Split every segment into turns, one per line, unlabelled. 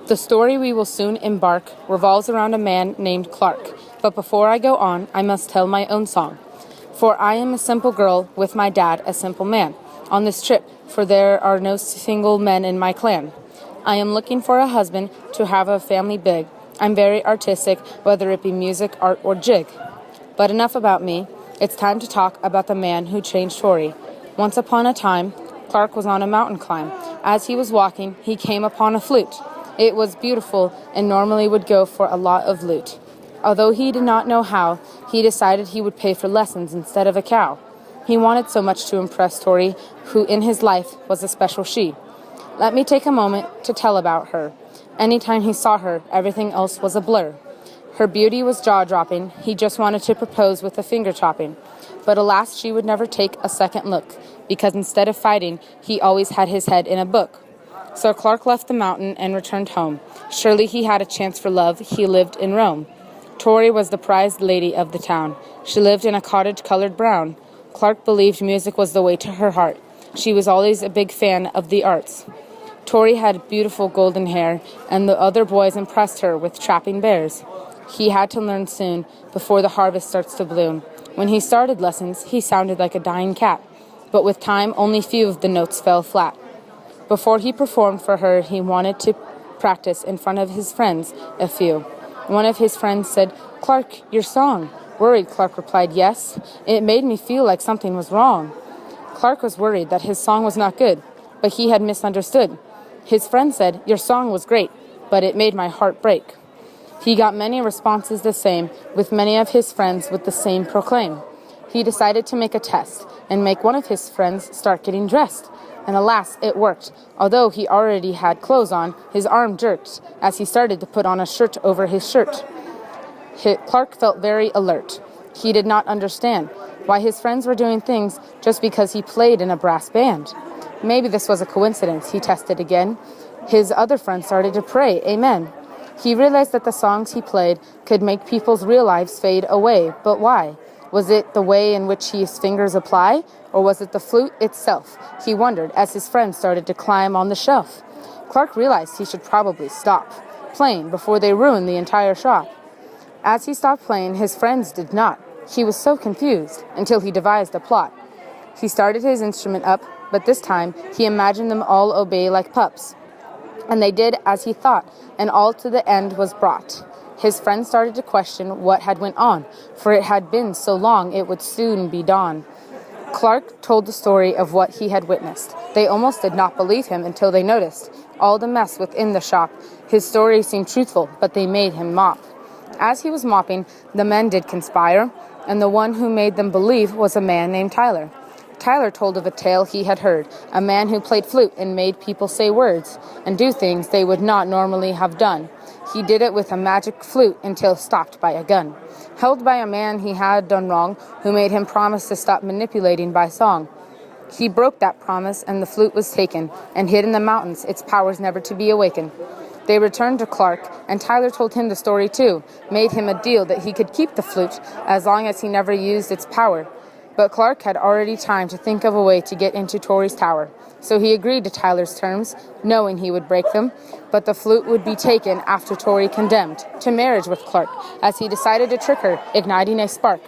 The story we will soon embark revolves around a man named Clark. But before I go on, I must tell my own song. For I am a simple girl with my dad, a simple man. On this trip, for there are no single men in my clan. I am looking for a husband to have a family big. I'm very artistic, whether it be music, art, or jig. But enough about me. It's time to talk about the man who changed Tory. Once upon a time, Clark was on a mountain climb. As he was walking, he came upon a flute. It was beautiful and normally would go for a lot of loot. Although he did not know how, he decided he would pay for lessons instead of a cow. He wanted so much to impress Tory, who in his life was a special she. Let me take a moment to tell about her. Anytime he saw her, everything else was a blur. Her beauty was jaw-dropping. He just wanted to propose with a finger-chopping. But alas, she would never take a second look, because instead of fighting, he always had his head in a book. So Clark left the mountain and returned home. Surely he had a chance for love. He lived in Rome. Tory was the prized lady of the town. She lived in a cottage colored brown. Clark believed music was the way to her heart. She was always a big fan of the arts. Tory had beautiful golden hair, and the other boys impressed her with trapping bears. He had to learn soon, before the harvest starts to bloom. When he started lessons, he sounded like a dying cat. But with time, only few of the notes fell flat. Before he performed for her, he wanted to practice in front of his friends, a few. One of his friends said, "Clark, your song." Worried, Clark replied, "Yes, it made me feel like something was wrong." Clark was worried that his song was not good, but he had misunderstood. His friend said, "Your song was great, but it made my heart break." He got many responses the same, with many of his friends with the same proclaim. He decided to make a test and make one of his friends start getting dressed. And alas, it worked. Although he already had clothes on, his arm jerked as he started to put on a shirt over his shirt. Clark felt very alert. He did not understand why his friends were doing things just because he played in a brass band. Maybe this was a coincidence. He tested again. His other friends started to pray, "Amen." He realized that the songs he played could make people's real lives fade away. But why? Was it the way in which his fingers apply? Or was it the flute itself? He wondered as his friends started to climb on the shelf. Clark realized he should probably stop playing before they ruined the entire shop. As he stopped playing, his friends did not. He was so confused until he devised a plot. He started his instrument up, but this time he imagined them all obey like pups. And they did as he thought, and all to the end was brought. His friends started to question what had went on, for it had been so long it would soon be dawn. Clark told the story of what he had witnessed. They almost did not believe him until they noticed all the mess within the shop. His story seemed truthful, but they made him mop. As he was mopping, the men did conspire, and the one who made them believe was a man named Tyler. Tyler told of a tale he had heard, a man who played flute and made people say words and do things they would not normally have done. He did it with a magic flute until stopped by a gun. Held by a man he had done wrong, who made him promise to stop manipulating by song. He broke that promise, and the flute was taken, and hid in the mountains, its powers never to be awakened. They returned to Clark, and Tyler told him the story too, made him a deal that he could keep the flute as long as he never used its power. But Clark had already time to think of a way to get into Tory's tower. So he agreed to Tyler's terms, knowing he would break them, but the flute would be taken after Tory condemned to marriage with Clark, as he decided to trick her, igniting a spark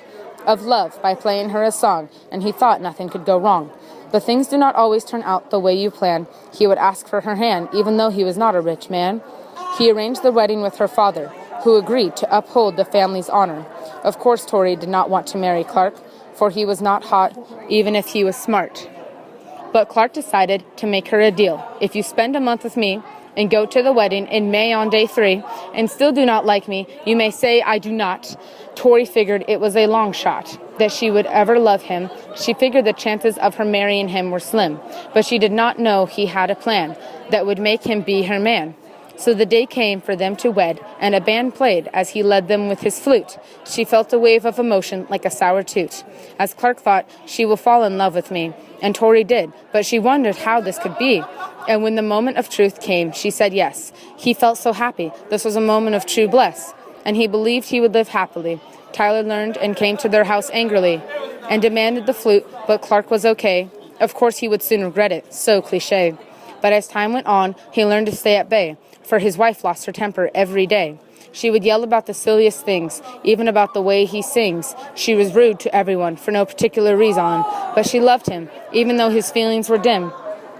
of love by playing her a song, and he thought nothing could go wrong. But things do not always turn out the way you plan. He would ask for her hand, even though he was not a rich man. He arranged the wedding with her father, who agreed to uphold the family's honor. Of course, Tory did not want to marry Clark, for he was not hot, even if he was smart. But Clark decided to make her a deal. If you spend a month with me and go to the wedding in May on day 3 and still do not like me, you may say I do not. Tory figured it was a long shot that she would ever love him. She figured the chances of her marrying him were slim, but she did not know he had a plan that would make him be her man. So the day came for them to wed, and a band played as he led them with his flute. She felt a wave of emotion like a sour toot. As Clark thought, she will fall in love with me. And Tory did, but she wondered how this could be. And when the moment of truth came, she said yes. He felt so happy. This was a moment of true bliss, and he believed he would live happily. Tyler learned and came to their house angrily and demanded the flute, but Clark was okay. Of course he would soon regret it, so cliché. But as time went on, he learned to stay at bay, for his wife lost her temper every day. She would yell about the silliest things, even about the way he sings. She was rude to everyone for no particular reason, but she loved him, even though his feelings were dim.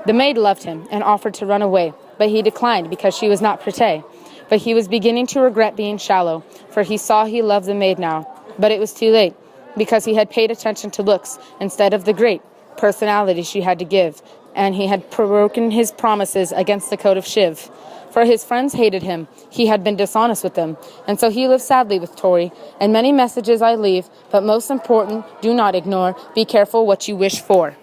The maid loved him and offered to run away, but he declined because she was not pretty. But he was beginning to regret being shallow, for he saw he loved the maid now. But it was too late, because he had paid attention to looks instead of the great personality she had to give, and he had broken his promises against the code of Shiv. For his friends hated him, he had been dishonest with them, and so he lived sadly with Tori. And many messages I leave, but most important, do not ignore, be careful what you wish for.